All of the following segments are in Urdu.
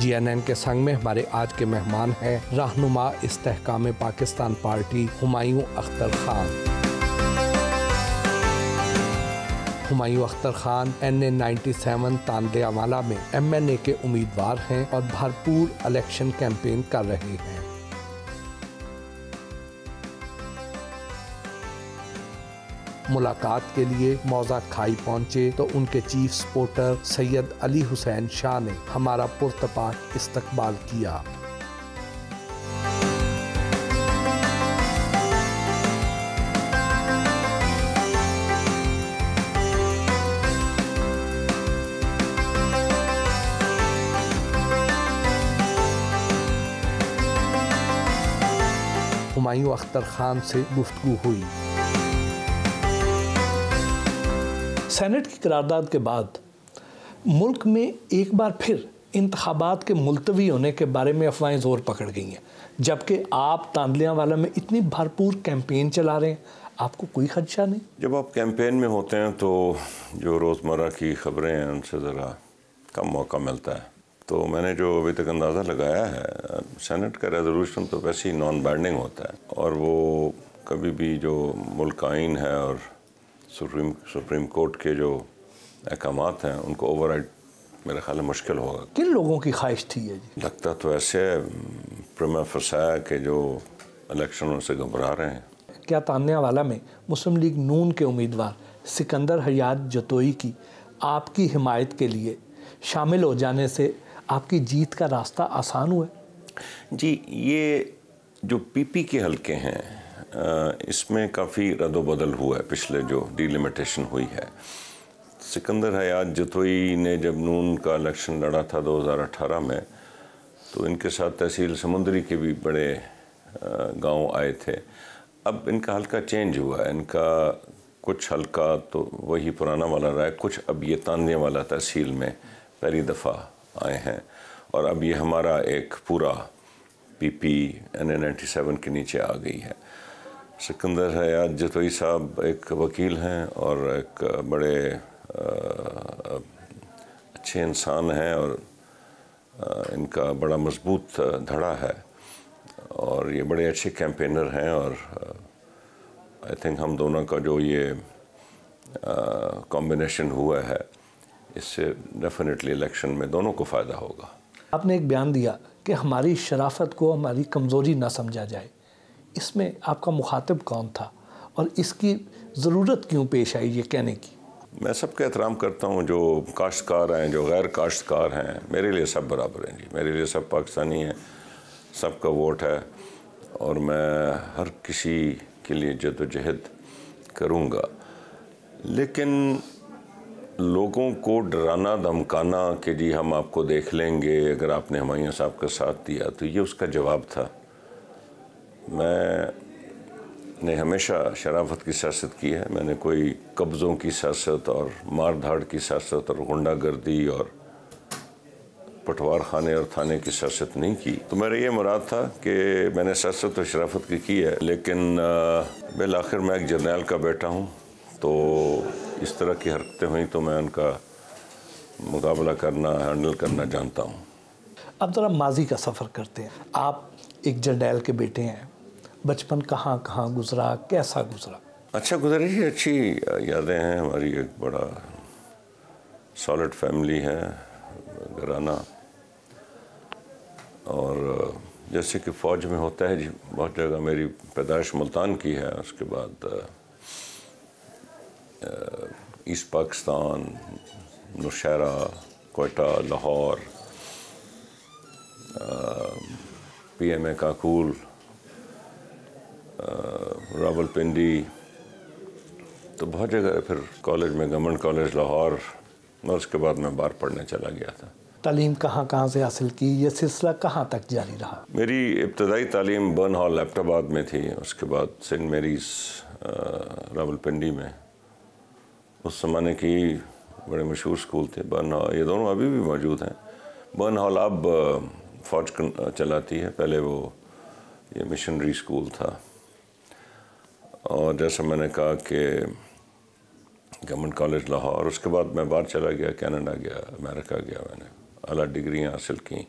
GNN کے سنگ میں ہمارے آج کے مہمان ہیں رہنما استحکام پاکستان پارٹی ہمایوں اختر خان۔ ہمایوں اختر خان NA97 تاندیا والا میں MNA کے امیدوار ہیں اور بھرپور الیکشن کیمپین کر رہے ہیں۔ ملاقات کے لیے موضع کھائی پہنچے تو ان کے چیف سپورٹر سید علی حسین شاہ نے ہمارا پرتپاک استقبال کیا۔ ہمایوں اختر خان سے گفتگو ہوئی۔ سینٹ کی قرارداد کے بعد ملک میں ایک بار پھر انتخابات کے ملتوی ہونے کے بارے میں افواہیں زور پکڑ گئی ہیں، جبکہ آپ تاندلیاں والا میں اتنی بھرپور کیمپین چلا رہے ہیں، آپ کو کوئی خدشہ نہیں؟ جب آپ کیمپین میں ہوتے ہیں تو جو روزمرہ کی خبریں ہیں ان سے ذرا کم موقع ملتا ہے، تو میں نے جو ابھی تک اندازہ لگایا ہے سینٹ کا ریزولوشن تو ویسے ہی نان بائنڈنگ ہوتا ہے، اور وہ کبھی بھی جو ملک آئین ہے اور سپریم کورٹ کے جو احکامات ہیں ان کو اوور رائڈ میرے خیال میں مشکل ہوگا۔ کن لوگوں کی خواہش تھی یہ جی؟ لگتا تو ایسے پرما فسا کہ جو الیکشنوں سے گھبرا رہے ہیں۔ کیا تاندیا والا میں مسلم لیگ نون کے امیدوار سکندر حیات جتوئی کی آپ کی حمایت کے لیے شامل ہو جانے سے آپ کی جیت کا راستہ آسان ہوا ہے؟ جی، یہ جو پی پی کے حلقے ہیں اس میں کافی رد و بدل ہوا ہے پچھلے جو ڈی لیمیٹیشن ہوئی ہے۔ سکندر حیات جتوئی نے جب نون کا الیکشن لڑا تھا 2018 میں تو ان کے ساتھ تحصیل سمندری کے بھی بڑے گاؤں آئے تھے۔ اب ان کا حلقہ چینج ہوا ہے، ان کا کچھ حلقہ تو وہی پرانا والا رہا ہے، کچھ اب یہ تاندیا والا تحصیل میں پہلی دفعہ آئے ہیں، اور اب یہ ہمارا ایک پورا پی پی NA97 کے نیچے آ گئی ہے۔ سکندر حیات جتوئی صاحب ایک وکیل ہیں اور ایک بڑے اچھے انسان ہیں، اور ان کا بڑا مضبوط دھڑا ہے، اور یہ بڑے اچھے کیمپینر ہیں، اور آئی تھنک ہم دونوں کا جو یہ کمبینیشن ہوا ہے اس سے ڈیفینیٹلی الیکشن میں دونوں کو فائدہ ہوگا۔ آپ نے ایک بیان دیا کہ ہماری شرافت کو ہماری کمزوری نہ سمجھا جائے، اس میں آپ کا مخاطب کون تھا اور اس کی ضرورت کیوں پیش آئی یہ کہنے کی؟ میں سب کا احترام کرتا ہوں، جو کاشتکار ہیں، جو غیر کاشتکار ہیں، میرے لیے سب برابر ہیں جی، میرے لیے سب پاکستانی ہیں، سب کا ووٹ ہے، اور میں ہر کسی کے لیے جد و جہد کروں گا، لیکن لوگوں کو ڈرانا دھمکانا کہ جی ہم آپ کو دیکھ لیں گے اگر آپ نے ہمایوں صاحب کا ساتھ دیا، تو یہ اس کا جواب تھا۔ میں نے ہمیشہ شرافت کی سیاست کی ہے، میں نے کوئی قبضوں کی سیاست اور مار دھاڑ کی سیاست اور غنڈہ گردی اور پٹوار خانے اور تھانے کی سیاست نہیں کی۔ تو میرا یہ مراد تھا کہ میں نے سیاست اور شرافت کی ہے، لیکن بالآخر میں ایک جرنیل کا بیٹا ہوں، تو اس طرح کی حرکتیں ہوئیں تو میں ان کا مقابلہ کرنا، ہینڈل کرنا جانتا ہوں۔ اب ذرا ماضی کا سفر کرتے ہیں۔ آپ ایک جرنیل کے بیٹے ہیں، بچپن کہاں کہاں گزرا، کیسا گزرا؟ اچھا گزرا جی، اچھی یادیں ہیں، ہماری ایک بڑا سالڈ فیملی ہے، گھرانہ، اور جیسے کہ فوج میں ہوتا ہے جی، بہت جگہ میری پیدائش ملتان کی ہے، اس کے بعد ایسٹ پاکستان، نوشہرہ، کوئٹہ، لاہور، PMA کاکول، راولپنڈی، تو بہت جگہ، پھر کالج میں گورنمنٹ کالج لاہور، اور اس کے بعد میں باہر پڑھنے چلا گیا تھا۔ تعلیم کہاں کہاں سے حاصل کی؟ یہ سلسلہ کہاں تک جاری رہا؟ میری ابتدائی تعلیم برن ہال ایبٹ آباد میں تھی، اس کے بعد سینٹ میریز راولپنڈی میں، اس زمانے کی بڑے مشہور اسکول تھے برن ہال، یہ دونوں ابھی بھی موجود ہیں۔ برن ہال اب فوج چلاتی ہے، پہلے وہ یہ مشنری اسکول تھا، اور جیسا میں نے کہا کہ گورنمنٹ کالج لاہور، اس کے بعد میں باہر چلا گیا، کینیڈا گیا، امریکہ گیا، میں نے اعلیٰ ڈگریاں حاصل کیں،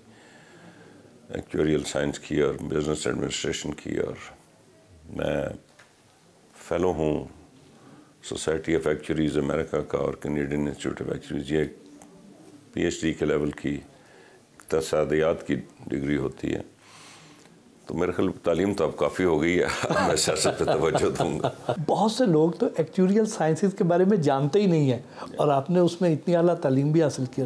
ایکچوریل سائنس کی اور بزنس ایڈمنسٹریشن کی، اور میں فیلو ہوں سوسائٹی آف ایکچوریز امریکہ کا اور کینیڈین انسٹیٹیوٹ آف ایکچوریز. یہ ایک PhD کے لیول کی اقتصادیات کی ڈگری ہوتی ہے. تو میرے خیال تعلیم تو اب کافی ہو گئی ہے، میں سیاست پہ توجہ دوں گا. بہت سے لوگ تو ایکچوریل سائنسز کے بارے میں جانتے ہی نہیں ہیں، اور آپ نے اس میں اتنی اعلیٰ تعلیم بھی حاصل کی.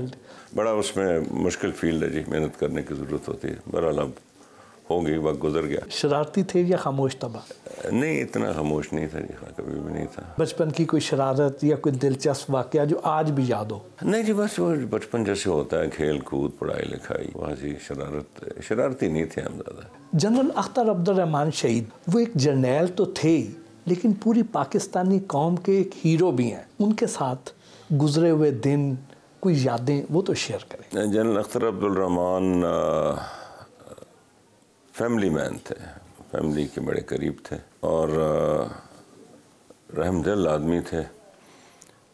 بڑا اس میں مشکل فیلڈ ہے جی، محنت کرنے کی ضرورت ہوتی ہے. بہرحال اب ہو گئی، وقت گزر گیا. شرارتی تھے یا خاموش طبع؟ نہیں، اتنا خاموش نہیں تھا جی، کبھی بھی نہیں تھا. بچپن کی کوئی شرارت یا کوئی دلچسپ واقعہ جو آج بھی یاد ہو؟ نہیں جی، بس وہ بچپن جیسے ہوتا ہے، کھیل کود، پڑھائی لکھائی، وہاں جی شرارتی نہیں تھے ہم زیادہ. جنرل اختر عبد الرحمن شہید وہ ایک جرنیل تو تھے ہی، لیکن پوری پاکستانی قوم کے ایک ہیرو بھی ہیں. ان کے ساتھ گزرے ہوئے دن، کوئی یادیں، وہ تو شیئر کریں. جنرل اختر عبد الرحمن فیملی مین تھے، فیملی کے بڑے قریب تھے، اور رحم دل آدمی تھے،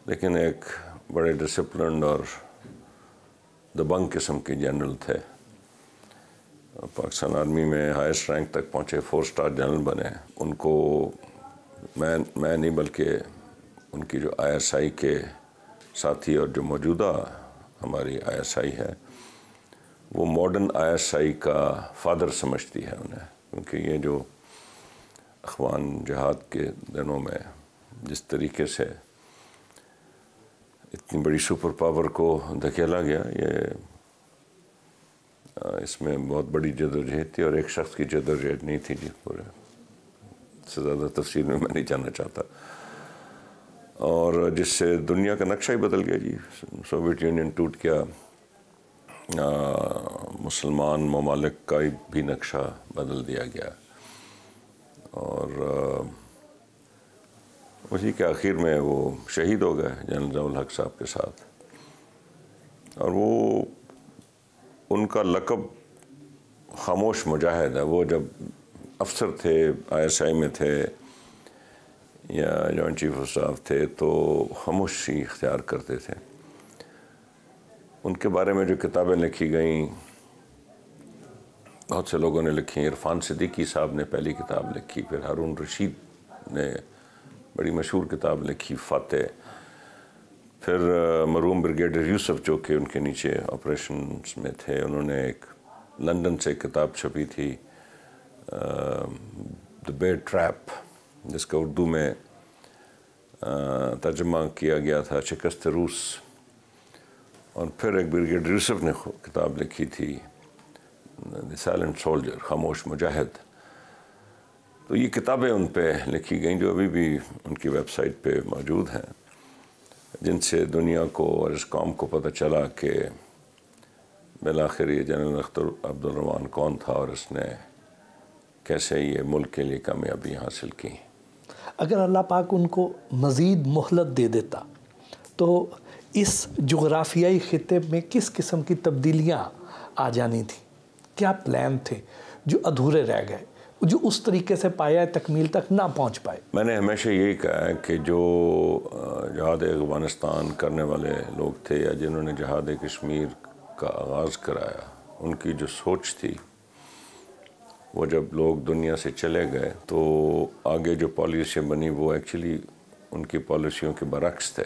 لیکن ایک بڑے ڈسپلنڈ اور دبنگ قسم کے جنرل تھے. پاکستان آرمی میں ہائیسٹ رینک تک پہنچے، 4 اسٹار جنرل بنے. ان کو میں نہیں بلکہ ان کی جو ISI کے ساتھی اور جو موجودہ ہماری ISI ہے، وہ ماڈرن ISI کا فادر سمجھتی ہے انہیں، کیونکہ یہ جو اخوان جہاد کے دنوں میں جس طریقے سے اتنی بڑی سپر پاور کو دھکیلا گیا، اس میں بہت بڑی جدوجہد تھی، اور ایک شخص کی جدوجہد نہیں تھی جی. پورے سے زیادہ تفصیل میں نہیں جاننا چاہتا. اور جس سے دنیا کا نقشہ ہی بدل گیا جی. سوویت یونین ٹوٹ گیا، مسلمان ممالک کا بھی نقشہ بدل دیا گیا، اور اسی کے آخر میں وہ شہید ہو گئے جنرل ضیاء الحق صاحب کے ساتھ. اور وہ ان کا لقب خاموش مجاہد ہے. وہ جب افسر تھے، ISI میں تھے یا جوائنٹ چیف آف اسٹاف تھے، تو خاموشی اختیار کرتے تھے. ان کے بارے میں جو کتابیں لکھی گئیں، بہت سے لوگوں نے لکھی. عرفان صدیقی صاحب نے پہلی کتاب لکھی، پھر ہارون رشید نے بڑی مشہور کتاب لکھی فاتح، پھر مرحوم بریگیڈیئر یوسف جو کہ ان کے نیچے آپریشنز میں تھے، انہوں نے ایک لندن سے کتاب چھپی تھی دی بیئر ٹریپ، جس کا اردو میں ترجمہ کیا گیا تھا شکست روس. اور پھر ایک بریگیڈیئر یوسف نے کتاب لکھی تھی دی سائلنٹ سولجر، خاموش مجاہد. تو یہ کتابیں ان پہ لکھی گئیں جو ابھی بھی ان کی ویب سائٹ پہ موجود ہیں، جن سے دنیا کو اور اس قوم کو پتہ چلا کہ بالآخر یہ جنرل اختر عبد الرحمن کون تھا، اور اس نے کیسے یہ ملک کے لیے کامیابی حاصل کی. اگر اللہ پاک ان کو مزید مہلت دے دیتا تو اس جغرافیائی خطے میں کس قسم کی تبدیلیاں آ جانی تھیں؟ کیا پلان تھے جو ادھورے رہ گئے، جو اس طریقے سے پایہ تکمیل تک نہ پہنچ پائے؟ میں نے ہمیشہ یہی کہا ہے کہ جو جہاد افغانستان کرنے والے لوگ تھے، یا جنہوں نے جہاد کشمیر کا آغاز کرایا، ان کی جو سوچ تھی، وہ جب لوگ دنیا سے چلے گئے تو آگے جو پالیسیاں بنی وہ ایکچولی ان کی پالیسیوں کے برعکس تھے.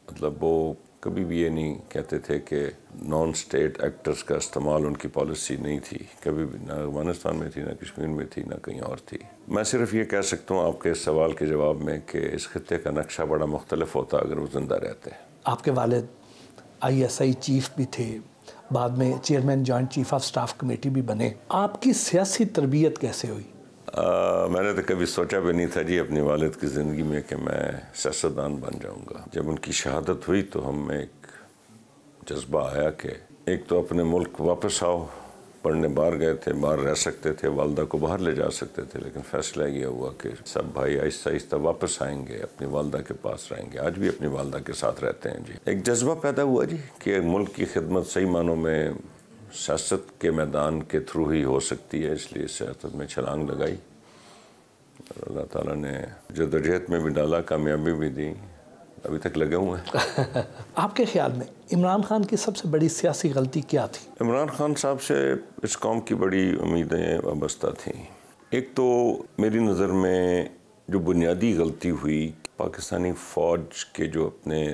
مطلب وہ کبھی بھی یہ نہیں کہتے تھے کہ نان اسٹیٹ ایکٹرز کا استعمال ان کی پالیسی نہیں تھی، کبھی بھی، نہ افغانستان میں تھی، نہ کشمیر میں تھی، نہ کہیں اور تھی. میں صرف یہ کہہ سکتا ہوں آپ کے اس سوال کے جواب میں کہ اس خطے کا نقشہ بڑا مختلف ہوتا اگر وہ زندہ رہتے. آپ کے والد ISI چیف بھی تھے، بعد میں chairman joint chief of staff committee بھی بنے. آپ کی سیاسی تربیت کیسے ہوئی؟ میں نے تو کبھی سوچا بھی نہیں تھا جی اپنی والد کی زندگی میں کہ میں سیاستدان بن جاؤں گا. جب ان کی شہادت ہوئی تو ہم میں ایک جذبہ آیا کہ ایک تو اپنے ملک واپس آؤ. پڑھنے باہر گئے تھے، باہر رہ سکتے تھے، والدہ کو باہر لے جا سکتے تھے، لیکن فیصلہ یہ ہوا کہ سب بھائی آہستہ آہستہ واپس آئیں گے، اپنی والدہ کے پاس رہیں گے. آج بھی اپنی والدہ کے ساتھ رہتے ہیں جی. ایک جذبہ پیدا ہوا جی کہ ملک کی خدمت صحیح معنوں میں سیاست کے میدان کے تھرو ہی ہو سکتی ہے، اس لیے سیاست میں چھلانگ لگائی اور اللہ تعالیٰ نے جدوجہد میں بھی ڈالا، کامیابی بھی دی. ابھی تک لگے ہوئے ہیں۔ آپ کے خیال میں عمران خان کی سب سے بڑی سیاسی غلطی کیا تھی؟ عمران خان صاحب سے اس قوم کی بڑی امیدیں وابستہ تھیں۔ ایک تو میری نظر میں جو بنیادی غلطی ہوئی، پاکستانی فوج کے جو اپنے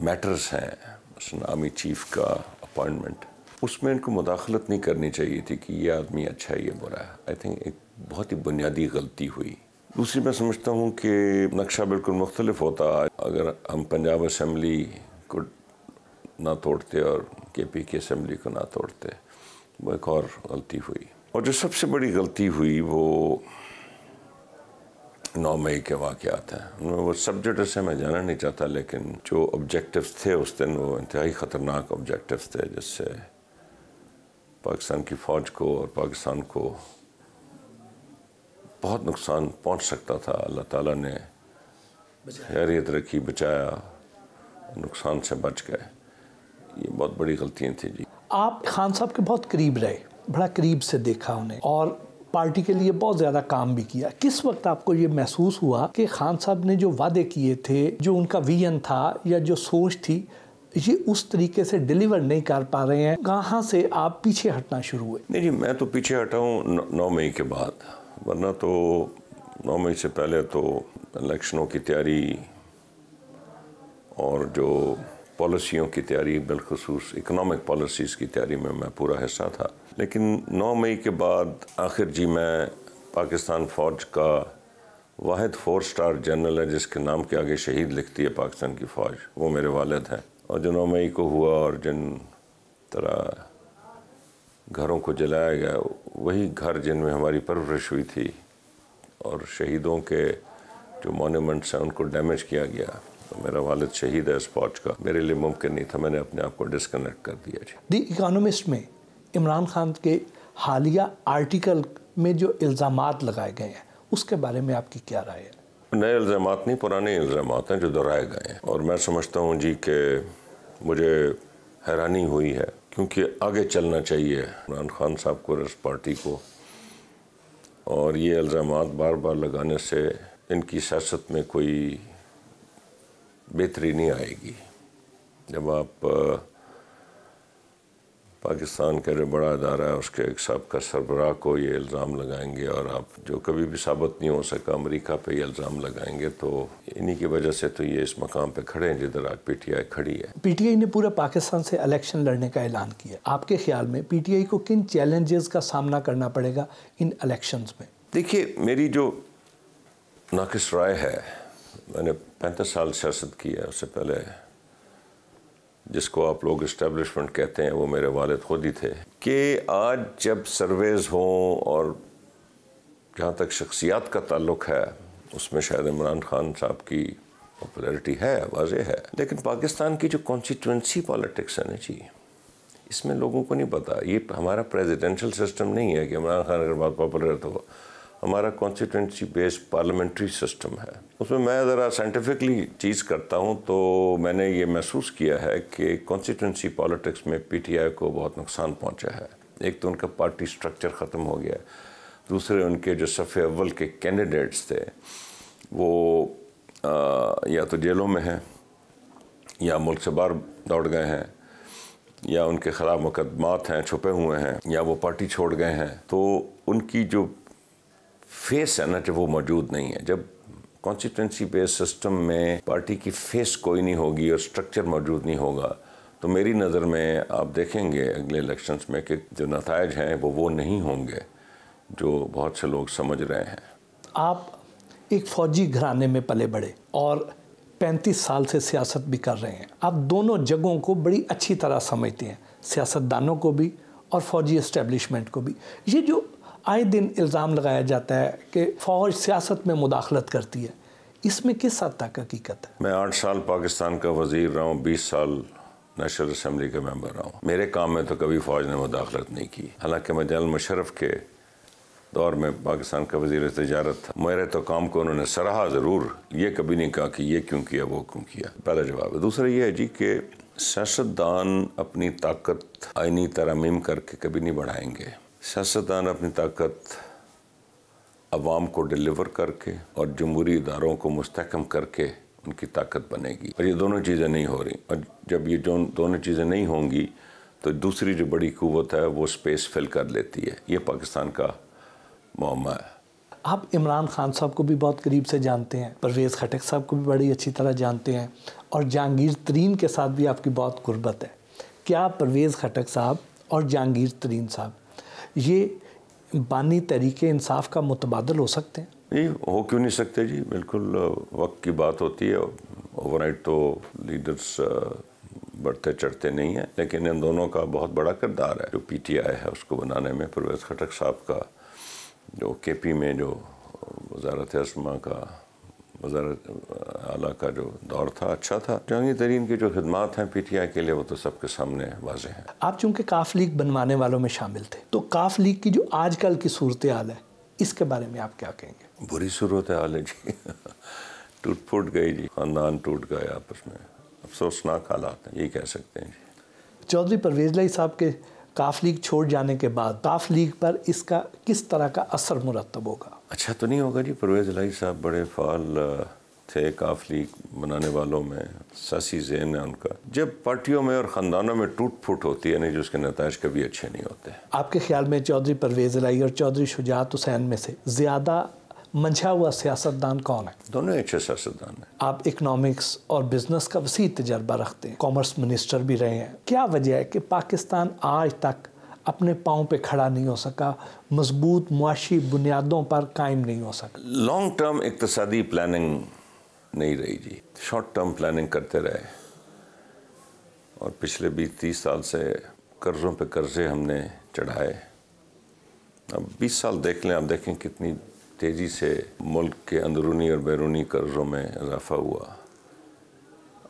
میٹرز ہیں، مثلا آرمی چیف کا اپوائنٹمنٹ، اس میں ان کو مداخلت نہیں کرنی چاہیے تھی کہ یہ آدمی اچھا ہے یہ برا ہے۔ آئی تھنک ایک بہت ہی بنیادی غلطی ہوئی۔ دوسری میں سمجھتا ہوں کہ نقشہ بالکل مختلف ہوتا اگر ہم پنجاب اسمبلی کو نہ توڑتے اور کے پی کی اسمبلی کو نہ توڑتے، وہ ایک اور غلطی ہوئی۔ اور جو سب سے بڑی غلطی ہوئی وہ 9 مئی کے واقعات ہیں۔ وہ سبجیکٹ سے میں جانا نہیں چاہتا، لیکن جو آبجیکٹیوز تھے اس دن وہ انتہائی خطرناک آبجیکٹیوز تھے، جس سے پاکستان کی فوج کو اور پاکستان کو بہت نقصان پہنچ سکتا تھا۔ اللہ تعالیٰ نے خیریت رکھی، بچایا، نقصان سے بچ گئے۔ یہ بہت بڑی غلطیاں تھیں جی۔ آپ خان صاحب کے بہت قریب رہے، بڑا قریب سے دیکھا انہیں، اور پارٹی کے لیے بہت زیادہ کام بھی کیا۔ کس وقت آپ کو یہ محسوس ہوا کہ خان صاحب نے جو وعدے کیے تھے، جو ان کا ویژن تھا یا جو سوچ تھی، یہ اس طریقے سے ڈیلیور نہیں کر پا رہے ہیں؟ کہاں سے آپ پیچھے ہٹنا شروع ہوئے؟ نہیں جی، میں تو پیچھے ہٹا ہوں 9 مئی کے بعد، ورنہ تو 9 مئی سے پہلے تو الیکشنوں کی تیاری اور جو پالیسیوں کی تیاری، بالخصوص اکنامک پالیسیز کی تیاری میں پورا حصہ تھا۔ لیکن 9 مئی کے بعد آخر جی میں پاکستان فوج کا واحد 4 اسٹار جنرل ہے جس کے نام کے آگے شہید لکھتی ہے پاکستان کی فوج، وہ میرے والد ہیں۔ اور جو 9 مئی کو ہوا اور جن طرح گھروں کو جلایا گیا، وہی گھر جن میں ہماری پرورش ہوئی تھی، اور شہیدوں کے جو مونیومنٹس ہیں ان کو ڈیمیج کیا گیا۔ تو میرا والد شہید ہے اس فوج کا، میرے لیے ممکن نہیں تھا، میں نے اپنے آپ کو ڈسکنیکٹ کر دیا جی۔ دی اکانومسٹ میں عمران خان کے حالیہ آرٹیکل میں جو الزامات لگائے گئے ہیں، اس کے بارے میں آپ کی کیا رائے ہے؟ نئے الزامات نہیں، پرانے الزامات ہیں جو دہرائے گئے ہیں، اور میں سمجھتا ہوں جی کہ مجھے حیرانی ہوئی ہے، کیونکہ آگے چلنا چاہیے عمران خان صاحب کو اور اس پارٹی کو، اور یہ الزامات بار بار لگانے سے ان کی سیاست میں کوئی بہتری نہیں آئے گی۔ جب آپ پاکستان کا جو بڑا ادارہ ہے اس کے ایک سابقہ سربراہ کو یہ الزام لگائیں گے، اور آپ جو کبھی بھی ثابت نہیں ہو سکا امریکہ پہ یہ الزام لگائیں گے، تو انہی کی وجہ سے تو یہ اس مقام پہ کھڑے ہیں جدھر آج پی ٹی آئی کھڑی ہے۔ پی ٹی آئی نے پورے پاکستان سے الیکشن لڑنے کا اعلان کیا۔ آپ کے خیال میں پی ٹی آئی کو کن چیلنجز کا سامنا کرنا پڑے گا ان الیکشنز میں؟ دیکھیے، میری جو ناقص رائے ہے، میں نے 35 سال سیاست کی ہے، اس سے پہلے جس کو آپ لوگ اسٹیبلشمنٹ کہتے ہیں وہ میرے والد خود ہی تھے، کہ آج جب سرویز ہوں، اور جہاں تک شخصیات کا تعلق ہے اس میں شاید عمران خان صاحب کی پاپولیرٹی ہے، واضح ہے، لیکن پاکستان کی جو کانسٹیٹوئنسی پالیٹکس ہے نا جی، اس میں لوگوں کو نہیں پتا۔ یہ ہمارا پریزیڈنشل سسٹم نہیں ہے کہ عمران خان اگر بہت پاپولر ہے تو، ہمارا کانسٹیٹوئنسی بیسڈ پارلیمنٹری سسٹم ہے۔ اس میں میں ذرا سائنٹیفکلی چیز کرتا ہوں، تو میں نے یہ محسوس کیا ہے کہ کانسٹیٹوئنسی پالیٹکس میں پی ٹی آئی کو بہت نقصان پہنچا ہے۔ ایک تو ان کا پارٹی سٹرکچر ختم ہو گیا، دوسرے ان کے جو صف اول کے کینڈیڈیٹس تھے وہ یا تو جیلوں میں ہیں، یا ملک سے باہر دوڑ گئے ہیں، یا ان کے خلاف مقدمات ہیں، چھپے ہوئے ہیں، یا وہ پارٹی چھوڑ گئے ہیں۔ تو ان کی جو فیس ہے نا، جب وہ موجود نہیں ہے، جب کانسٹیٹوئنسی بیس سسٹم میں پارٹی کی فیس کوئی نہیں ہوگی اور سٹرکچر موجود نہیں ہوگا، تو میری نظر میں آپ دیکھیں گے اگلے الیکشنز میں کہ جو نتائج ہیں وہ نہیں ہوں گے جو بہت سے لوگ سمجھ رہے ہیں۔ آپ ایک فوجی گھرانے میں پلے بڑھے اور 35 سال سے سیاست بھی کر رہے ہیں، آپ دونوں جگہوں کو بڑی اچھی طرح سمجھتے ہیں، سیاستدانوں کو بھی اور فوجی اسٹیبلشمنٹ کو بھی۔ یہ جو آئے دن الزام لگایا جاتا ہے کہ فوج سیاست میں مداخلت کرتی ہے، اس میں کس حد تک حقیقت ہے؟ میں 8 سال پاکستان کا وزیر رہا ہوں، 20 سال نیشنل اسمبلی کا ممبر رہا ہوں۔ میرے کام میں تو کبھی فوج نے مداخلت نہیں کی، حالانکہ میں جنرل مشرف کے دور میں پاکستان کا وزیر تجارت تھا۔ میرے تو کام کو انہوں نے سراہا ضرور، یہ کبھی نہیں کہا کہ یہ کیوں کیا، وہ کیوں کیا۔ پہلا جواب ہے۔ دوسرا یہ ہے جی کہ سیاستدان اپنی طاقت آئینی ترامیم کر کے کبھی نہیں بڑھائیں گے۔ سیاستدان اپنی طاقت عوام کو ڈیلیور کر کے اور جمہوری اداروں کو مستحکم کر کے ان کی طاقت بنے گی. اور یہ دونوں چیزیں نہیں ہو رہی, اور جب یہ دونوں چیزیں نہیں ہوں گی تو دوسری جو بڑی قوت ہے وہ اسپیس فل کر لیتی ہے. یہ پاکستان کا معمہ ہے. آپ عمران خان صاحب کو بھی بہت قریب سے جانتے ہیں, پرویز خٹک صاحب کو بھی بڑی اچھی طرح جانتے ہیں, اور جہانگیر ترین کے ساتھ بھی آپ کی بہت قربت ہے. کیا پرویز خٹک صاحب اور جہانگیر ترین صاحب یہ بانی تحریک انصاف کا متبادل ہو سکتے ہیں؟ جی ہو کیوں نہیں سکتے جی, بالکل وقت کی بات ہوتی ہے. اوور نائٹ تو لیڈرز بڑھتے چڑھتے نہیں ہیں, لیکن ان دونوں کا بہت بڑا کردار ہے جو پی ٹی آئی ہے اس کو بنانے میں. پرویز خٹک صاحب کا جو کے پی میں جو وزارت عظمیٰ کا وزارت اعلیٰ کا جو دور تھا اچھا تھا. جہانگیر ترین کی جو خدمات ہیں پی ٹی آئی کے لیے وہ تو سب کے سامنے واضح ہیں. آپ چونکہ کاف لیگ بنوانے والوں میں شامل تھے, تو کاف لیگ کی جو آج کل کی صورتحال ہے اس کے بارے میں آپ کیا کہیں گے؟ بری صورتحال ہے جی. ٹوٹ پھوٹ گئی جی, خاندان ٹوٹ گئے آپس میں. افسوسناک حالات ہیں, یہی کہہ سکتے ہیں جی. چودھری پرویز الہی صاحب کے کاف لیگ چھوڑ جانے کے بعد کاف لیگ پر اس کا کس طرح کا اثر مرتب ہوگا؟ اچھا تو نہیں ہوگا جی. پرویز الہی صاحب بڑے فعال تھے کاف لیگ بنانے والوں میں, سیاسی ذہن ہے ان کا. جب پارٹیوں میں اور خاندانوں میں ٹوٹ پھوٹ ہوتی ہے نہیں جو اس کے نتائج کبھی اچھے نہیں ہوتے. آپ کے خیال میں چودھری پرویز الہی اور چودھری شجاعت حسین میں سے زیادہ منجھا ہوا سیاستدان کون ہے؟ دونوں اچھے سیاستدان ہیں. آپ اکنامکس اور بزنس کا وسیع تجربہ رکھتے ہیں, کامرس منسٹر بھی رہے ہیں. کیا وجہ ہے کہ پاکستان آج تک اپنے پاؤں پہ کھڑا نہیں ہو سکا, مضبوط معاشی بنیادوں پر قائم نہیں ہو سکا؟ لانگ ٹرم اقتصادی پلاننگ نہیں رہی جی. شارٹ ٹرم پلاننگ کرتے رہے, اور پچھلے 20-30 سال سے قرضوں پہ قرضے ہم نے چڑھائے. اب 20 سال دیکھ لیں, آپ دیکھیں کتنی تیزی سے ملک کے اندرونی اور بیرونی قرضوں میں اضافہ ہوا.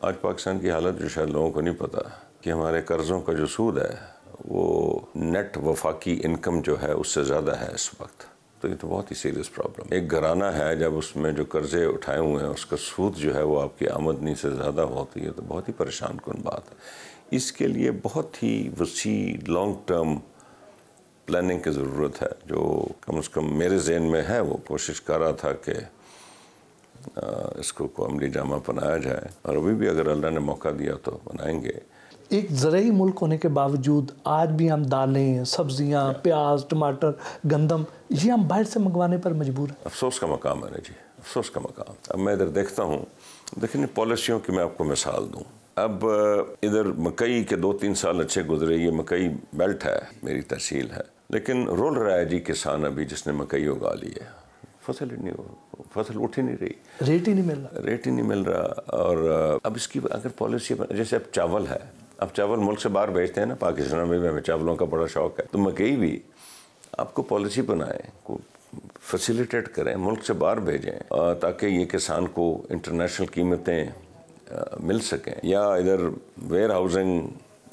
آج پاکستان کی حالت جو شاید لوگوں کو نہیں پتا کہ ہمارے قرضوں کا جو سود ہے وہ نیٹ وفاقی انکم جو ہے اس سے زیادہ ہے اس وقت. تو یہ تو بہت ہی سیریس پرابلم. ایک گھرانہ ہے جب اس میں جو قرضے اٹھائے ہوئے ہیں اس کا سود جو ہے وہ آپ کی آمدنی سے زیادہ ہوتی ہے تو بہت ہی پریشان کن بات ہے. اس کے لیے بہت ہی وسیع لانگ ٹرم پلاننگ کی ضرورت ہے, جو کم از کم میرے ذہن میں ہے. وہ کوشش کر رہا تھا کہ اس کو عملی جامہ بنایا جائے, اور ابھی بھی اگر اللہ نے موقع دیا تو بنائیں گے. ایک زرعی ملک ہونے کے باوجود آج بھی ہم دالیں, سبزیاں, پیاز, ٹماٹر, گندم یہ ہم باہر سے منگوانے پر مجبور ہیں. افسوس کا مقام ہے نا جی, افسوس کا مقام. اب میں ادھر دیکھتا ہوں, دیکھیں پالیسیوں کی میں آپ کو مثال دوں. اب ادھر مکئی کے 2-3 سال اچھے گزرے, یہ مکئی بیلٹ ہے, میری تحصیل ہے, لیکن رول رہا ہے جی کسان ابھی جس نے مکئی اگا لی ہے, فصل ہی نہیں ہو, فصل اٹھ ہی نہیں رہی, ریٹ ہی نہیں مل رہا. ریٹ ہی نہیں مل رہا. اور اب اس کی اگر پالیسی جیسے اب چاول ہے, اب چاول ملک سے باہر بھیجتے ہیں نا, پاکستان میں بھی ہمیں چاولوں کا بڑا شوق ہے, تو مکئی بھی آپ کو پالیسی بنائیں, کو فیسیلیٹیٹ کریں, ملک سے باہر بھیجیں تاکہ یہ کسان کو انٹرنیشنل قیمتیں مل سکیں. یا ادھر where housing,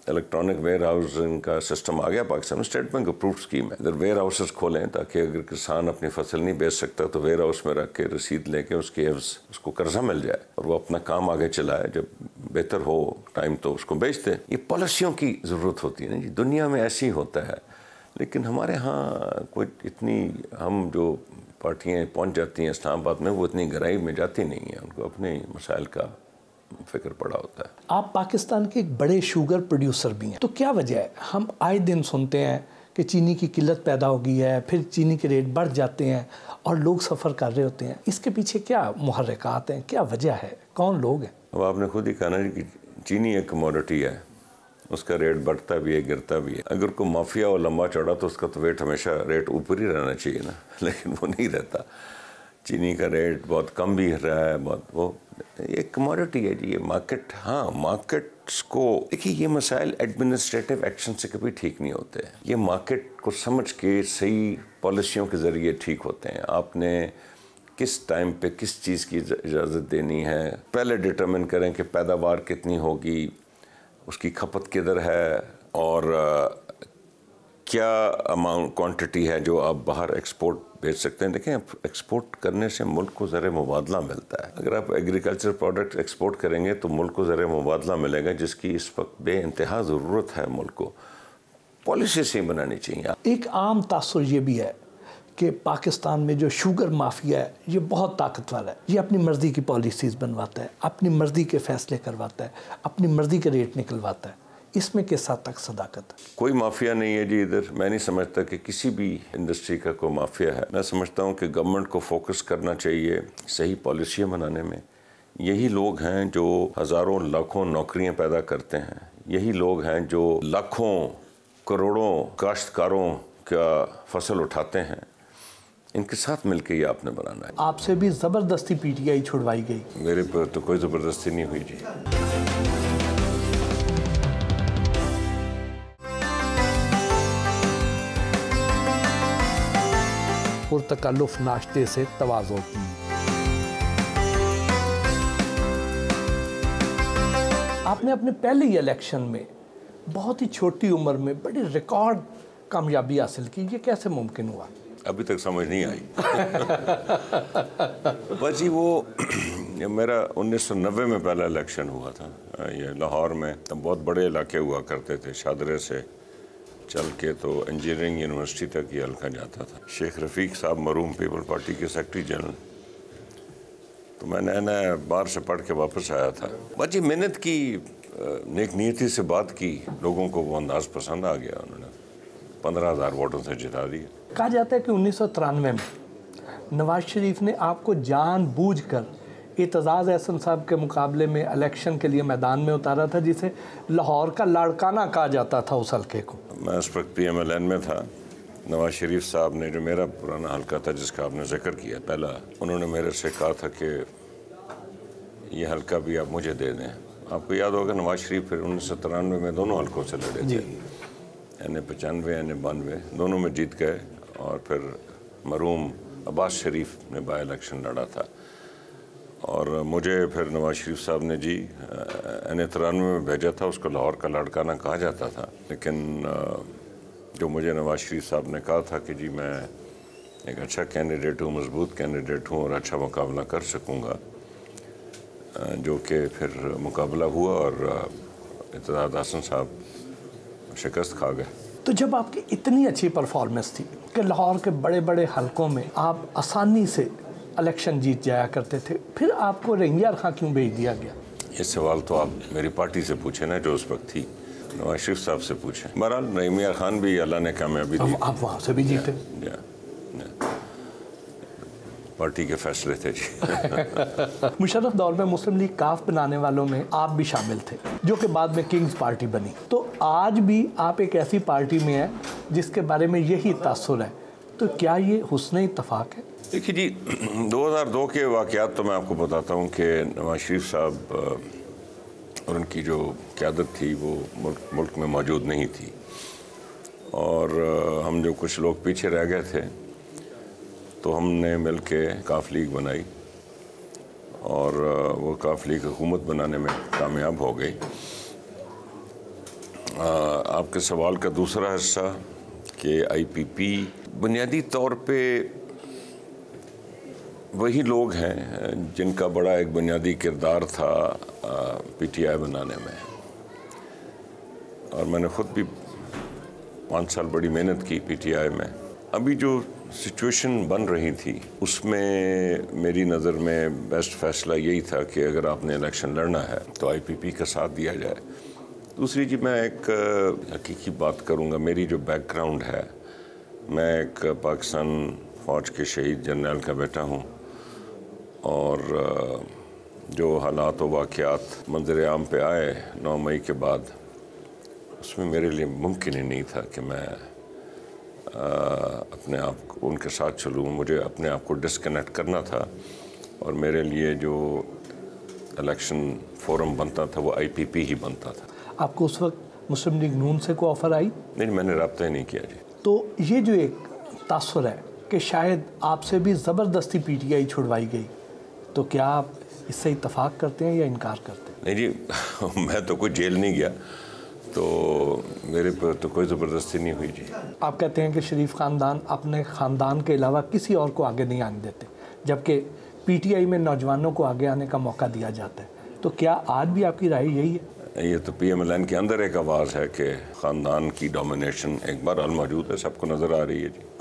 electronic where housing کا سسٹم آ گیا پاکستان میں, اسٹیٹ بینک اپرووڈ اسکیم ہے. ادھر ویئر ہاؤسز کھولیں تاکہ اگر کسان اپنی فصل نہیں بیچ سکتا تو ویئر ہاؤس میں رکھ کے رسید لے کے اس کے عوض اس کو قرضہ مل جائے اور وہ اپنا کام آگے چلائے, جب بہتر ہو ٹائم تو اس کو بیچ دیں. یہ پالیسیوں کی ضرورت ہوتی ہے نا جی, دنیا میں ایسے ہی ہوتا ہے, لیکن ہمارے ہاں کوئی اتنی, ہم جو پارٹیاں پہنچ جاتی ہیں اسلام آباد میں وہ اتنی گہرائی میں جاتی نہیں ہیں, ان کو اپنے مسائل کا فکر پڑا ہوتا ہے. آپ پاکستان کے ایک بڑے شوگر پروڈیوسر بھی ہیں, تو کیا وجہ ہے ہم آئے دن سنتے ہیں کہ چینی کی قلت پیدا ہو گئی ہے, پھر چینی کے ریٹ بڑھ جاتے ہیں اور لوگ سفر کر رہے ہوتے ہیں؟ اس کے پیچھے کیا محرکات ہیں, کیا وجہ ہے, کون لوگ ہیں؟ اب آپ نے خود ہی کہا نا کہ چینی ایک کموڈٹی ہے, اس کا ریٹ بڑھتا بھی ہے گرتا بھی ہے. اگر کوئی مافیا ہو لمبا چوڑا تو اس کا تو ویٹ ہمیشہ ریٹ اوپر ہی رہنا چاہیے نا, لیکن وہ نہیں رہتا. چینی کا ریٹ بہت کم بھی رہا ہے, بہت وہ ایک کموڈٹی ہے جی. یہ مارکیٹ, ہاں مارکیٹس کو دیکھیے, یہ مسائل ایڈمنسٹریٹو ایکشن سے کبھی ٹھیک نہیں ہوتے. یہ مارکیٹ کو سمجھ کے صحیح پالیسیوں کے ذریعے ٹھیک ہوتے ہیں. آپ نے کس ٹائم پہ کس چیز کی اجازت دینی ہے, پہلے ڈٹرمن کریں کہ پیداوار کتنی ہوگی, اس کی کھپت کدھر ہے, اور کیا اماؤنٹ کوانٹٹی ہے جو آپ باہر ایکسپورٹ بھیج سکتے ہیں. دیکھیں ایکسپورٹ کرنے سے ملک کو زر مبادلہ ملتا ہے. اگر آپ ایگریکلچر پروڈکٹ ایکسپورٹ کریں گے تو ملک کو زر مبادلہ ملے گا, جس کی اس وقت بے انتہا ضرورت ہے. ملک کو پالیسی سے بنانی چاہیے. ایک عام تاثر یہ بھی ہے کہ پاکستان میں جو شوگر مافیا ہے یہ بہت طاقتور ہے، یہ اپنی مرضی کی پالیسیز بنواتا ہے، اپنی مرضی کے فیصلے کرواتا ہے، اپنی مرضی کے ریٹ نکلواتا ہے، اس میں کس حد تک صداقت ہے؟ کوئی مافیا نہیں ہے جی ادھر. میں نہیں سمجھتا کہ کسی بھی انڈسٹری کا کوئی مافیا ہے. میں سمجھتا ہوں کہ گورنمنٹ کو فوکس کرنا چاہیے صحیح پالیسیاں بنانے میں. یہی لوگ ہیں جو ہزاروں لاکھوں نوکریاں پیدا کرتے ہیں، یہی لوگ ہیں جو لاکھوں کروڑوں کاشتکاروں کا فصل اٹھاتے ہیں. ان کے ساتھ مل کے یہ آپ نے بنانا ہے. آپ سے بھی زبردستی پی ٹی آئی چھڑوائی گئی؟ میرے پر تو کوئی زبردستی نہیں ہوئی جی. پرتکلف ناشتے سے تواضع کی. آپ نے اپنے پہلے ہی الیکشن میں بہت ہی چھوٹی عمر میں بڑی ریکارڈ کامیابی حاصل کی، یہ کیسے ممکن ہوا؟ ابھی تک سمجھ نہیں آئی. بس جی وہ میرا 1990 میں پہلا الیکشن ہوا تھا. یہ لاہور میں بہت بڑے علاقے ہوا کرتے تھے، شادرے سے چل کے تو انجینئرنگ یونیورسٹی تک یہ حلقہ جاتا تھا. شیخ رفیق صاحب مرحوم پیپل پارٹی کے سیکرٹری جنرل، تو میں نیا باہر سے پڑھ کے واپس آیا تھا. بس جی محنت کی، نیک نیتی سے بات کی، لوگوں کو وہ انداز پسند آ گیا. انہوں نے 15,000 ووٹوں سے جتا دیا. کہا جاتا ہے کہ 1993 میں نواز شریف نے آپ کو جان بوجھ کر اعتزاز احسن صاحب کے مقابلے میں الیکشن کے لیے میدان میں اتارا تھا، جسے لاہور کا لاڑکانہ کہا جاتا تھا اس حلقے کو. میں اس وقت پی ایم ایل این میں تھا. نواز شریف صاحب نے، جو میرا پرانا حلقہ تھا جس کا آپ نے ذکر کیا پہلا، انہوں نے میرے سے کہا تھا کہ یہ حلقہ بھی آپ مجھے دے دیں. آپ کو یاد ہوگا نواز شریف پھر 1993 میں دونوں حلقوں سے لڑے تھے. N95 N92 دونوں میں جیت گئے، اور پھر مرحوم عباس شریف نے بائی الیکشن لڑا تھا. اور مجھے پھر نواز شریف صاحب نے جی N93 میں بھیجا تھا. اس کو لاہور کا لاڑکانہ کہا جاتا تھا، لیکن جو مجھے نواز شریف صاحب نے کہا تھا کہ جی میں ایک اچھا کینڈیڈیٹ ہوں، مضبوط کینڈیڈیٹ ہوں اور اچھا مقابلہ کر سکوں گا، جو کہ پھر مقابلہ ہوا اور اعتزاز احسن صاحب شکست کھا گئے. تو جب آپ کی اتنی اچھی پرفارمنس تھی کہ لاہور کے بڑے بڑے حلقوں میں آپ آسانی سے الیکشن جیت جایا کرتے تھے، پھر آپ کو رحیم یار خان کیوں بھیج دیا گیا؟ یہ سوال تو آپ میری پارٹی سے پوچھیں نا، جو اس وقت تھی. نواز شریف صاحب سے پوچھیں. بہرحال رحیم یار خان بھی اللہ نے کامیابی دی. آپ وہاں سے بھی جیتے. پارٹی کے فیصلے تھے جی. مشرف دور میں مسلم لیگ کاف بنانے والوں میں آپ بھی شامل تھے، جو کہ بعد میں کنگز پارٹی بنی. تو آج بھی آپ ایک ایسی پارٹی میں ہیں جس کے بارے میں یہی تاثر ہے، تو کیا یہ حسن اتفاق ہے؟ دیکھیے جی 2002 کے واقعات تو میں آپ کو بتاتا ہوں کہ نواز شریف صاحب اور ان کی جو قیادت تھی وہ ملک میں موجود نہیں تھی، اور ہم جو کچھ لوگ پیچھے رہ گئے تھے تو ہم نے مل کے کاف لیگ بنائی، اور وہ کاف لیگ حکومت بنانے میں کامیاب ہو گئی. آپ کے سوال کا دوسرا حصہ کہ آئی پی پی بنیادی طور پہ وہی لوگ ہیں جن کا بڑا ایک بنیادی کردار تھا پی ٹی آئی بنانے میں، اور میں نے خود بھی 5 سال بڑی محنت کی پی ٹی آئی میں. ابھی جو سچویشن بن رہی تھی اس میں میری نظر میں بیسٹ فیصلہ یہی تھا کہ اگر آپ نے الیکشن لڑنا ہے تو آئی پی پی کا ساتھ دیا جائے. دوسری جی میں ایک حقیقی بات کروں گا. میری جو بیک گراؤنڈ ہے، میں ایک پاکستان فوج کے شہید جرنیل کا بیٹا ہوں، اور جو حالات و واقعات منظر عام پہ آئے 9 مئی کے بعد، اس میں میرے لیے ممکن ہی نہیں تھا کہ میں اپنے آپ کو ان کے ساتھ چلوں. مجھے اپنے آپ کو ڈسکنیکٹ کرنا تھا، اور میرے لیے جو الیکشن فورم بنتا تھا وہ آئی پی پی ہی بنتا تھا. آپ کو اس وقت مسلم لیگ نون سے کوئی آفر آئی؟ نہیں، میں نے رابطہ ہی نہیں کیا جی. تو یہ جو ایک تاثر ہے کہ شاید آپ سے بھی زبردستی پی ٹی آئی چھڑوائی گئی، تو کیا آپ اس سے اتفاق کرتے ہیں یا انکار کرتے ہیں؟ نہیں جی میں تو کوئی جیل نہیں گیا، تو میرے پر تو کوئی زبردستی نہیں ہوئی جی. آپ کہتے ہیں کہ شریف خاندان اپنے خاندان کے علاوہ کسی اور کو آگے نہیں آنے دیتے، جبکہ پی ٹی آئی میں نوجوانوں کو آگے آنے کا موقع دیا جاتا ہے، تو کیا آج بھی آپ کی رائے یہی ہے؟ یہ تو پی ایم ایل این کے اندر ایک آواز ہے کہ خاندان کی ڈومینیشن ایک بار موجود ہے، سب کو نظر آ رہی ہے جی.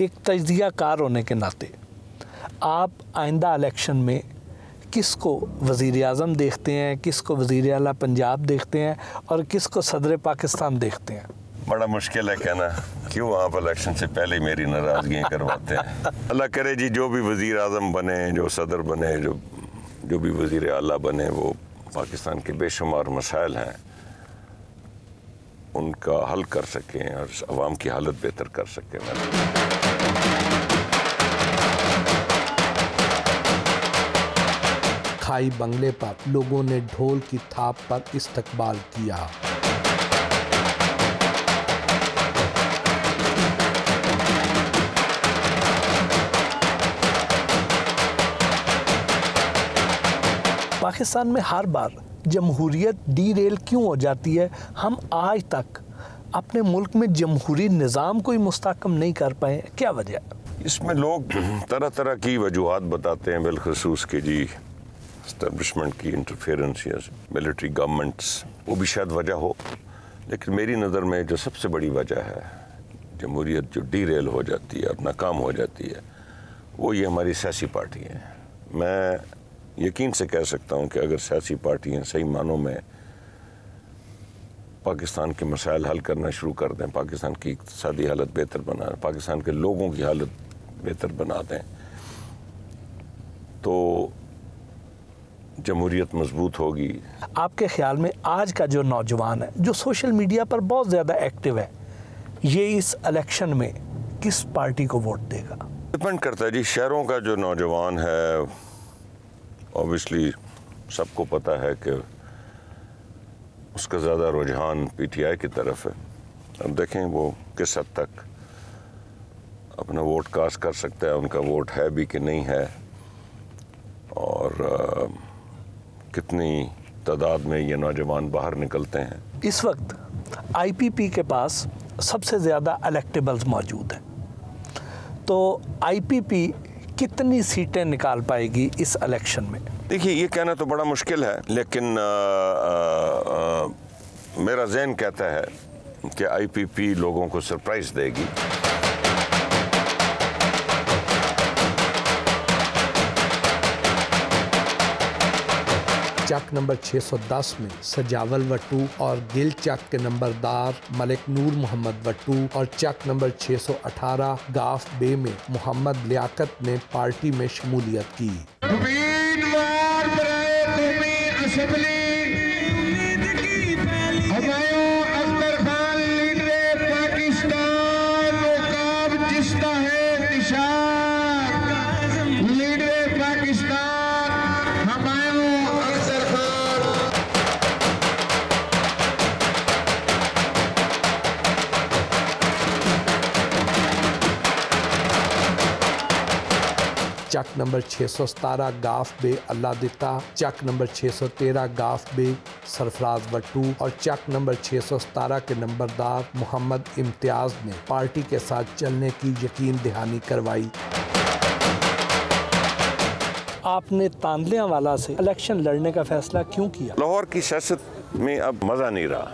ایک تجزیہ کار ہونے کے ناطے آپ آئندہ الیکشن میں کس کو وزیر اعظم دیکھتے ہیں, کس کو وزیر اعلیٰ پنجاب دیکھتے ہیں اور کس کو صدر پاکستان دیکھتے ہیں؟ بڑا مشکل ہے کہنا, کیوں آپ الیکشن سے پہلے میری ناراضگیاں کرواتے ہیں. اللہ کرے جی جو بھی وزیر اعظم بنے, جو صدر بنے, جو بھی وزیر اعلیٰ بنے, وہ پاکستان کے بے شمار مسائل ہیں ان کا حل کر سکیں اور عوام کی حالت بہتر کر سکیں. کھائی بنگلے پر لوگوں نے ڈھول کی تھاپ پر استقبال کیا. پاکستان میں ہر بار جمہوریت ڈی ریل کیوں ہو جاتی ہے؟ ہم آج تک اپنے ملک میں جمہوری نظام کو ہی مستحکم نہیں کر پائے, کیا وجہ؟ اس میں لوگ طرح طرح کی وجوہات بتاتے ہیں, بالخصوص کہ جی اسٹیبلشمنٹ کی انٹرفیئرنس یا ملٹری گورنمنٹس, وہ بھی شاید وجہ ہو, لیکن میری نظر میں جو سب سے بڑی وجہ ہے جمہوریت جو ڈی ریل ہو جاتی ہے اور ناکام ہو جاتی ہے, وہ یہ ہماری سیاسی پارٹی ہیں. میں یقین سے کہہ سکتا ہوں کہ اگر سیاسی پارٹیاں صحیح معنوں میں پاکستان کے مسائل حل کرنا شروع کر دیں, پاکستان کی اقتصادی حالت بہتر بنا, پاکستان کے لوگوں کی حالت بہتر بنا دیں, تو جمہوریت مضبوط ہوگی. آپ کے خیال میں آج کا جو نوجوان ہے جو سوشل میڈیا پر بہت زیادہ ایکٹیو ہے, یہ اس الیکشن میں کس پارٹی کو ووٹ دے گا؟ ڈپینڈ کرتا ہے جی. شہروں کا جو نوجوان ہے اوبیسلی سب کو پتہ ہے کہ اس کا زیادہ رجحان پی ٹی آئی کی طرف ہے. اب دیکھیں وہ کس حد تک اپنا ووٹ کاسٹ کر سکتا ہے, ان کا ووٹ ہے بھی کہ نہیں ہے, اور کتنی تعداد میں یہ نوجوان باہر نکلتے ہیں. اس وقت آئی پی پی کے پاس سب سے زیادہ الیکٹیبلز موجود ہیں, تو آئی پی پی کتنی سیٹیں نکال پائے گی اس الیکشن میں؟ دیکھیے یہ کہنا تو بڑا مشکل ہے, لیکن میرا ذہن کہتا ہے کہ آئی پی پی لوگوں کو سرپرائز دے گی. چک نمبر 610 میں سجاول وٹو اور گل چک کے نمبردار ملک نور محمد وٹو اور چک نمبر 618 گاف بے میں محمد لیاقت نے پارٹی میں شمولیت کی. چک نمبر 617 گاف بے اللہ دتا, چک نمبر 613 گاف بے سرفراز وٹو اور چک نمبر 617 کے نمبردار محمد امتیاز نے پارٹی کے ساتھ چلنے کی یقین دہانی کروائی. آپ نے تاندلیاں والا سے الیکشن لڑنے کا فیصلہ کیوں کیا؟ لاہور کی سیاست میں اب مزہ نہیں رہا.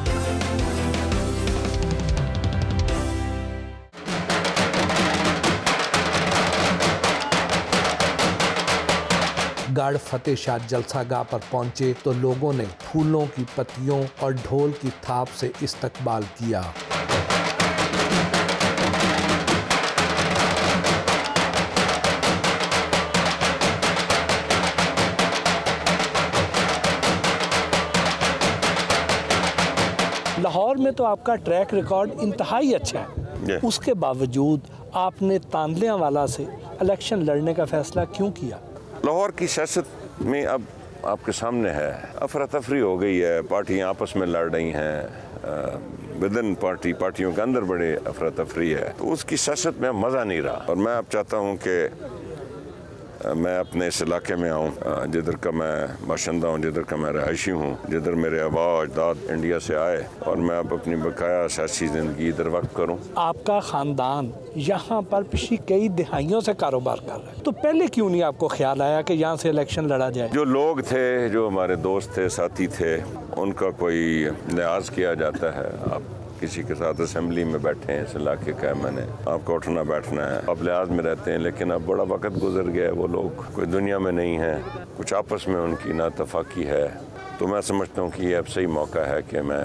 گڑھ فتح شاہ جلسہ گاہ پر پہنچے تو لوگوں نے پھولوں کی پتیوں اور ڈھول کی تھاپ سے استقبال کیا. لاہور میں تو آپ کا ٹریک ریکارڈ انتہائی اچھا ہے, اس کے باوجود آپ نے تاندلیاں والا سے الیکشن لڑنے کا فیصلہ کیوں کیا؟ لاہور کی سیاست میں اب آپ کے سامنے ہے, افراتفری ہو گئی ہے, پارٹیاں آپس میں لڑ رہی ہیں, ودن پارٹیوں کے اندر بڑے افراتفری ہے, تو اس کی سیاست میں مزہ نہیں رہا. اور میں اب چاہتا ہوں کہ میں اپنے اس علاقے میں آؤں جدھر کا میں باشندہ ہوں, جدھر کا میں رہائشی ہوں, جدھر میرے آبا و اجداد انڈیا سے آئے, اور میں اب اپنی بقایا سیاسی زندگی ادھر وقت کروں. آپ کا خاندان یہاں پر پچھلی کئی دہائیوں سے کاروبار کر رہا ہے, تو پہلے کیوں نہیں آپ کو خیال آیا کہ یہاں سے الیکشن لڑا جائے؟ جو لوگ تھے, جو ہمارے دوست تھے, ساتھی تھے, ان کا کوئی لحاظ کیا جاتا ہے. آپ کسی کے ساتھ اسمبلی میں بیٹھے ہیں، اس علاقے کا ہے میں نے، آپ کو اٹھنا بیٹھنا ہے، آپ لحاظ میں رہتے ہیں، لیکن اب بڑا وقت گزر گیا ہے، وہ لوگ کوئی دنیا میں نہیں ہیں، کچھ آپس میں ان کی ناتفاقی ہے، تو میں سمجھتا ہوں کہ یہ اب صحیح موقع ہے کہ میں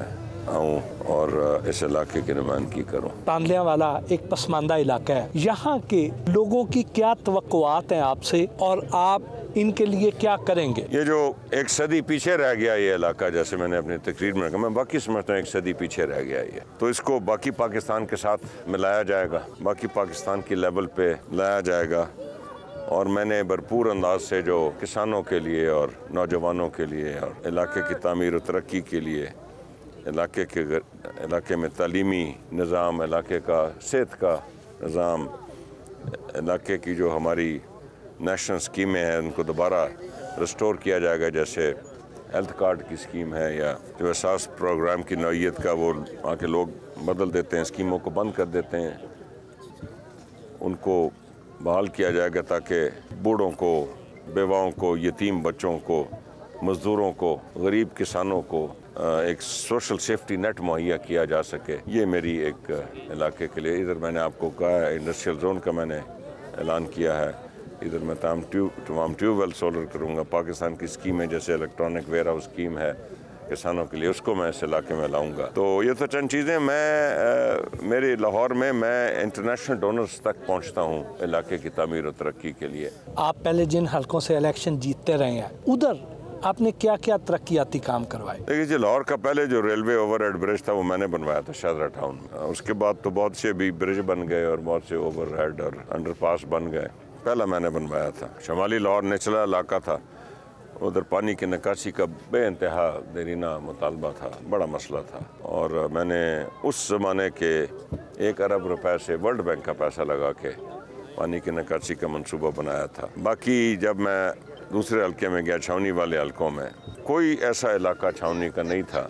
آؤں اور اس علاقے کی نمائندگی کروں۔ تانلیاں والا ایک پسماندہ علاقہ ہے، یہاں کے لوگوں کی کیا توقعات ہیں آپ سے اور آپ ان کے لیے کیا کریں گے؟ یہ جو ایک صدی پیچھے رہ گیا یہ علاقہ، جیسے میں نے اپنی تقریر میں کہا، میں باقی سمجھتا ہوں ایک صدی پیچھے رہ گیا یہ، تو اس کو باقی پاکستان کے ساتھ ملایا جائے گا، باقی پاکستان کی لیول پہ لایا جائے گا، اور میں نے بھرپور انداز سے جو کسانوں کے لیے اور نوجوانوں کے لیے اور علاقے کی تعمیر و ترقی کے لیے، علاقے میں تعلیمی نظام، علاقے کا صحت کا نظام، علاقے کی جو ہماری نیشنل اسکیمیں ہیں ان کو دوبارہ ریسٹور کیا جائے گا، جیسے ہیلتھ کارڈ کی اسکیم ہے، یا جو احساس پروگرام کی نوعیت کا وہ وہاں کے لوگ بدل دیتے ہیں، اسکیموں کو بند کر دیتے ہیں، ان کو بحال کیا جائے گا تاکہ بوڑھوں کو، بیواؤں کو، یتیم بچوں کو، مزدوروں کو، غریب کسانوں کو ایک سوشل سیفٹی نیٹ مہیا کیا جا سکے۔ یہ میری ایک علاقے کے لیے، ادھر میں نے آپ کو کہا ہے انڈسٹریل زون کا میں نے اعلان کیا ہے، ادھر میں تمام ٹیوب ویل سولر کروں گا، پاکستان کی اسکیمیں جیسے الیکٹرانک ویئر ہاؤس اسکیم ہے کسانوں کے لیے، اس کو میں اس علاقے میں لاؤں گا۔ تو یہ تو چند چیزیں میری لاہور میں انٹرنیشنل ڈونرز تک پہنچتا ہوں علاقے کی تعمیر و ترقی کے لیے۔ آپ پہلے جن حلقوں سے الیکشن جیتتے رہے ہیں، ادھر آپ نے کیا کیا ترقیاتی کام کروائے؟ دیکھیے جی، لاہور کا پہلے جو ریلوے اوور ہیڈ برج تھا وہ میں نے بنوایا تھا شاہدرہ ٹاؤن میں، اس کے بعد تو بہت سے بھی برج بن گئے اور بہت سے اوور ہیڈ اور انڈر پاس بن گئے، پہلا میں نے بنوایا تھا۔ شمالی لاہور نچلا علاقہ تھا، ادھر پانی کی نکاسی کا بے انتہا دیرینہ مطالبہ تھا، بڑا مسئلہ تھا، اور میں نے اس زمانے کے 1 ارب روپے سے ورلڈ بینک کا پیسہ لگا کے پانی کی نکاسی کا منصوبہ بنایا تھا۔ باقی جب میں دوسرے حلقے میں گیا، چھاونی والے حلقوں میں، کوئی ایسا علاقہ چھاونی کا نہیں تھا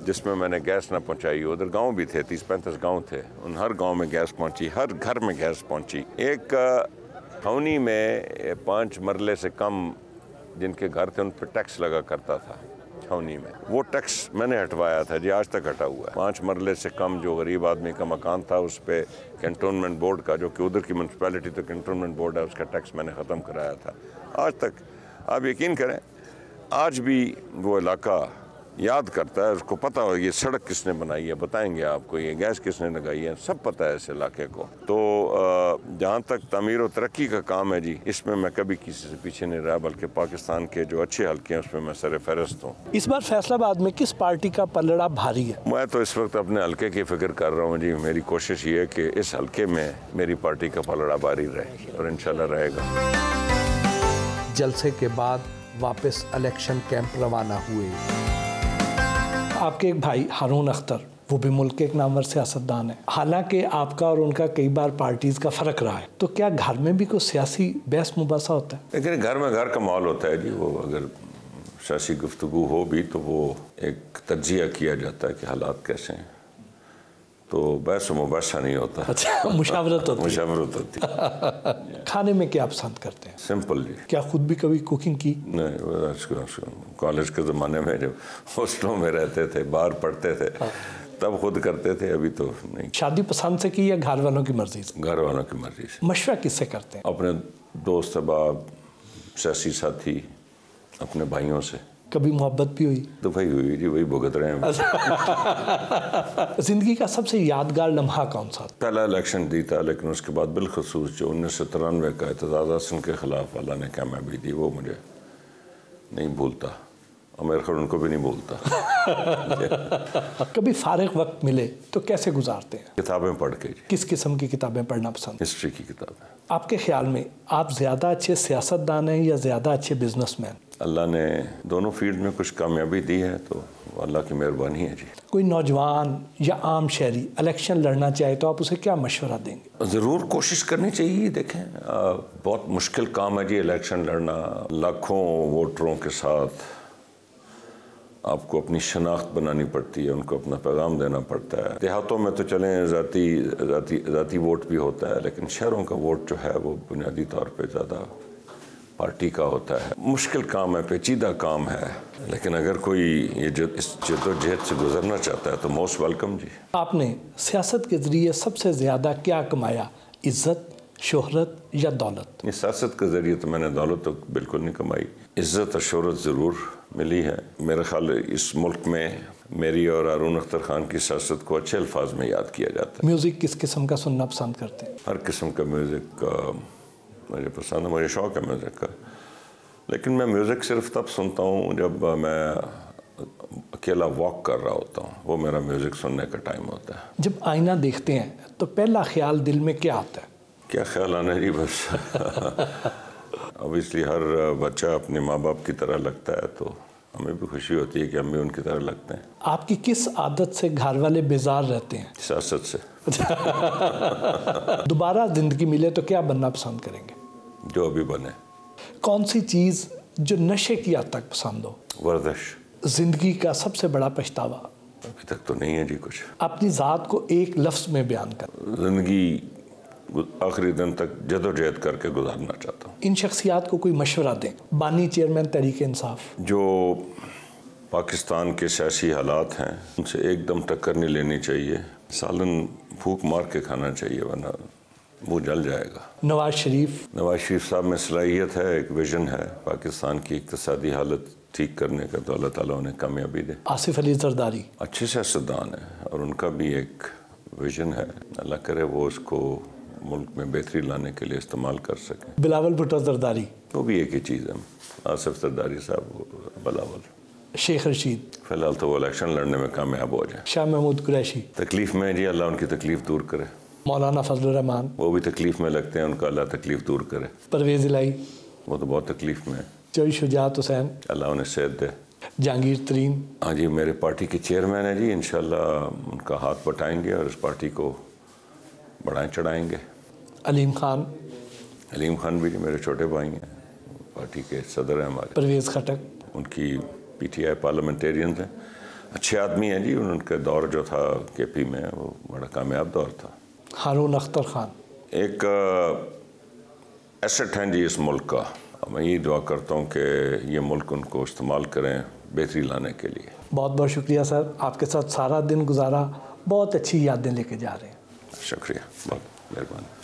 جس میں نے گیس نہ پہنچائی۔ ادھر گاؤں بھی تھے، 30-35 گاؤں تھے، ان ہر گاؤں میں گیس پہنچی، ہر گھر میں گیس پہنچی۔ ایک چھاونی میں 5 مرلے سے کم جن کے گھر تھے ان پہ ٹیکس لگا کرتا تھا چھاونی میں، وہ ٹیکس میں نے ہٹوایا تھا جی، آج تک ہٹا ہوا ہے۔ 5 مرلے سے کم جو غریب آدمی کا مکان تھا اس پہ کنٹونمنٹ بورڈ کا، جو کہ ادھر کی میونسپیلٹی تو کنٹونمنٹ بورڈ ہے، اس کا ٹیکس میں نے ختم کرایا تھا۔ آج تک آپ یقین کریں، آج بھی وہ علاقہ یاد کرتا ہے، اس کو پتہ ہو یہ سڑک کس نے بنائی ہے، بتائیں گے آپ کو، یہ گیس کس نے لگائی ہے، سب پتہ ہے اس علاقے کو۔ تو جہاں تک تعمیر و ترقی کا کام ہے جی، اس میں کبھی کسی سے پیچھے نہیں رہا، بلکہ پاکستان کے جو اچھے حلقے ہیں اس میں سر فہرست ہوں۔ اس بار فیصل آباد میں کس پارٹی کا پلڑا بھاری ہے؟ میں تو اس وقت اپنے حلقے کی فکر کر رہا ہوں جی، میری کوشش یہ ہے کہ اس حلقے میں میری پارٹی کا پلڑا بھاری رہے، اور انشاءاللہ رہے گا۔ جلسے کے بعد واپس الیکشن کیمپ روانہ ہوئے۔ آپ کے ایک بھائی ہارون اختر، وہ بھی ملک کے ایک نامور سیاستدان ہیں، حالانکہ آپ کا اور ان کا کئی بار پارٹیز کا فرق رہا ہے، تو کیا گھر میں بھی کوئی سیاسی بحث مباحثہ ہوتا ہے؟ لیکن گھر میں گھر کا ماحول ہوتا ہے جی، وہ اگر سیاسی گفتگو ہو بھی تو وہ ایک تجزیہ کیا جاتا ہے کہ حالات کیسے ہیں، تو بحث و مباحثہ نہیں ہوتا۔ اچھا، مشاورت ہوتی ہے۔ مشاورت ہوتی ہے۔ کھانے میں کیا پسند کرتے ہیں؟ سمپل جی۔ کیا خود بھی کبھی کوکنگ کی؟ نہیں، کالج کے زمانے میں جب ہاسٹلوں میں رہتے تھے، باہر پڑھتے تھے، تب خود کرتے تھے، ابھی تو نہیں۔ شادی پسند سے کی یا گھر والوں کی مرضی سے؟ گھر والوں کی مرضی سے۔ مشورہ کس سے کرتے ہیں؟ اپنے دوست احباب، سیاسی ساتھی، اپنے بھائیوں سے۔ کبھی محبت بھی ہوئی؟ تو بھائی ہوئی جی، وہی بھگت رہے ہیں۔ زندگی کا سب سے یادگار لمحہ کون سا؟ پہلا الیکشن دی تھا، لیکن اس کے بعد بالخصوص جو 1993 کا اعتزاز حسن کے خلاف اللہ نے کامیابی دی، وہ مجھے نہیں بھولتا، اور میرے خیال ان کو بھی نہیں بھولتا۔ کبھی فارغ وقت ملے تو کیسے گزارتے ہیں؟ کتابیں پڑھ کے جی۔ کس قسم کی کتابیں پڑھنا پسند؟ ہسٹری کی کتابیں۔ آپ کے خیال میں آپ زیادہ اچھے سیاستدان ہیں یا زیادہ اچھے بزنس مین؟ اللہ نے دونوں فیلڈ میں کچھ کامیابی دی ہے تو اللہ کی مہربانی ہے جی۔ کوئی نوجوان یا عام شہری الیکشن لڑنا چاہے تو آپ اسے کیا مشورہ دیں گے؟ ضرور کوشش کرنی چاہیے۔ دیکھیں، بہت مشکل کام ہے جی الیکشن لڑنا، لاکھوں ووٹروں کے ساتھ آپ کو اپنی شناخت بنانی پڑتی ہے، ان کو اپنا پیغام دینا پڑتا ہے۔ دیہاتوں میں تو چلیں ذاتی ووٹ بھی ہوتا ہے، لیکن شہروں کا ووٹ جو ہے وہ بنیادی طور پہ زیادہ پارٹی کا ہوتا ہے. مشکل کام ہے, پیچیدہ کام ہے, لیکن اگر کوئی یہ جو اس جدوجہد سے گزرنا چاہتا ہے تو موسٹ ویلکم جی. آپ نے سیاست کے ذریعے سب سے زیادہ کیا کمایا؟ عزت, شہرت یا دولت؟ سیاست کے ذریعے تو میں نے دولت تو بالکل نہیں کمائی. عزت اور شہرت ضرور ملی ہے. میرا خیال اس ملک میں میری اور ہارون اختر خان کی سیاست کو اچھے الفاظ میں یاد کیا جاتا ہے. میوزک کس قسم کا سننا پسند کرتے ہیں؟ ہر قسم کا میوزک مجھے پسند ہے, مجھے شوق ہے میوزک کا. لیکن میں میوزک صرف تب سنتا ہوں جب میں اکیلا واک کر رہا ہوتا ہوں, وہ میرا میوزک سننے کا ٹائم ہوتا ہے. جب آئینہ دیکھتے ہیں تو پہلا خیال دل میں کیا آتا ہے؟ کیا خیال آنا جی, بس اوبیسلی ہر بچہ اپنے ماں باپ کی طرح لگتا ہے, تو ہمیں بھی خوشی ہوتی ہے کہ ہم بھی ان کی طرح لگتے ہیں. آپ کی کس عادت سے گھر والے بیزار رہتے ہیں؟ سیاست سے. دوبارہ زندگی ملے تو کیا بننا پسند کریں گے؟ جو ابھی بنے. کون سی چیز جو نشے کی حد تک پسند ہو؟ ورزش. زندگی کا سب سے بڑا پچھتاوا؟ ابھی تک تو نہیں ہے جی کچھ. اپنی ذات کو ایک لفظ میں بیان کر. زندگی آخری دن تک جدوجہد کر کے گزارنا چاہتا ہوں. ان شخصیات کو کوئی مشورہ دیں. بانی چیئرمین تحریک انصاف. جو پاکستان کے سیاسی حالات ہیں ان سے ایک دم ٹکر نہیں لینی چاہیے. سالن پھونک مار کے کھانا چاہیے ورنہ وہ جل جائے گا. نواز شریف. نواز شریف صاحب میں صلاحیت ہے, ایک ویژن ہے پاکستان کی اقتصادی حالت ٹھیک کرنے کا, تو اللہ تعالیٰ انہیں کامیابی دے. آصف علی زرداری. اچھے سیاستدان ہیں اور ان کا بھی ایک ویژن ہے, اللہ کرے وہ اس کو ملک میں بہتری لانے کے لیے استعمال کر سکیں. بلاول بھٹو زرداری. وہ بھی ایک ہی چیز ہے. آصف زرداری صاحب, بلاول. شیخ رشید. فی الحال تو وہ الیکشن لڑنے میں کامیاب ہو جائیں. شاہ محمود قریشی. تکلیف میں جی, اللہ ان کی تکلیف دور کرے. مولانا فضل الرحمان. وہ بھی تکلیف میں لگتے ہیں, ان کا اللہ تکلیف دور کرے. پرویز الہی. وہ تو بہت تکلیف میں ہے. چوئی شجاعت حسین. اللہ انہیں صحت دے. جہانگیر ترین. ہاں جی, میرے پارٹی کے چیئرمین ہیں جی, انشاءاللہ ان کا ہاتھ بٹائیں گے اور اس پارٹی کو بڑھائیں چڑھائیں گے. علیم خان. علیم خان بھی جی میرے چھوٹے بھائی ہیں, پارٹی کے صدر ہیں ہمارے. پرویز خٹک. ان کی پی ٹی آئی پارلیمنٹیرینز ہیں, اچھے آدمی ہیں جی. ان کا دور جو تھا کے پی میں وہ بڑا کامیاب دور تھا. ہارون اختر خان. ایک ایسٹ ہیں جی اس ملک کا. میں یہ دعا کرتا ہوں کہ یہ ملک ان کو استعمال کریں بہتری لانے کے لیے. بہت بہت شکریہ سر, آپ کے ساتھ سارا دن گزارا, بہت اچھی یادیں لے کے جا رہے ہیں. شکریہ, بہت مہربانی.